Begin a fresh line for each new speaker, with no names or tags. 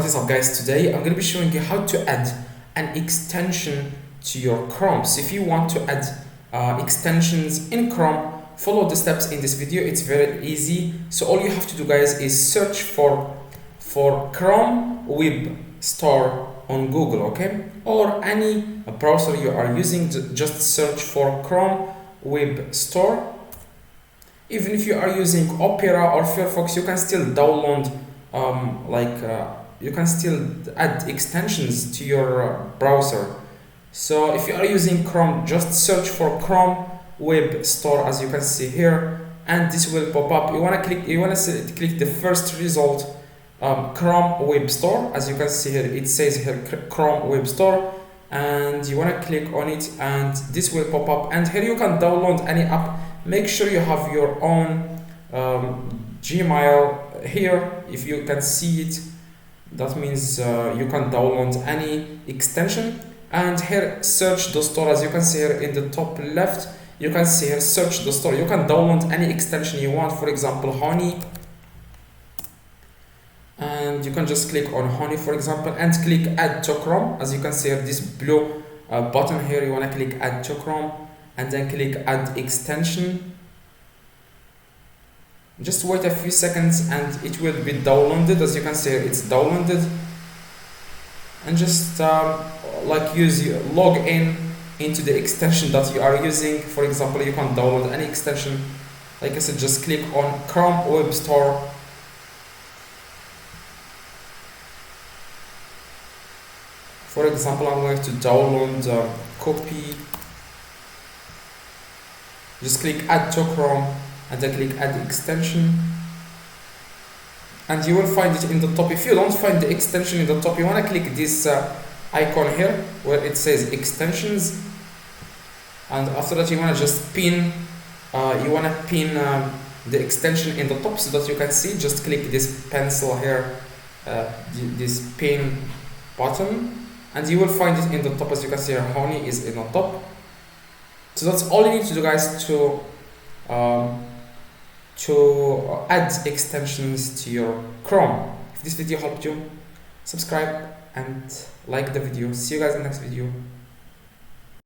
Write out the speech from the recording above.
What is up guys, today I'm going to be showing you how to add an extension to your Chrome. So if you want to add extensions in Chrome, follow the steps in this video. It's very easy. So all you have to do guys is search for Chrome Web Store on Google, okay? Or any browser you are using, just search for Chrome Web Store. Even if you are using Opera or Firefox, you can still download you can still add extensions to your browser. So if you are using Chrome, just search for Chrome Web Store, as you can see here, and this will pop up. You want to click the first result, Chrome Web Store. As you can see here, it says here Chrome Web Store, and you want to click on it, and this will pop up. And here you can download any app. Make sure you have your own Gmail here. If you can see it, that means you can download any extension. And here, search the store. As you can see here in the top left, you can see here search the store. You can download any extension you want, for example Honey, and you can just click on Honey, for example, and click add to Chrome. As you can see here, this blue button here, you want to click add to Chrome and then click add extension. Just wait a few seconds and it will be downloaded. As you can see, it's downloaded. And just log in into the extension that you are using. For example, you can download any extension. Like I said, just click on Chrome Web Store. For example, I'm going to download copy. Just click add to Chrome and then click add extension, and you will find it in the top. If you don't find the extension in the top, you want to click this icon here where it says extensions, and after that you want to just pin the extension in the top so that you can see. Just click this pencil here, this pin button, and you will find it in the top. As you can see here, Honey is in the top. So that's all you need to do guys to add extensions to your Chrome. If this video helped you, subscribe and like the video. See you guys in the next video.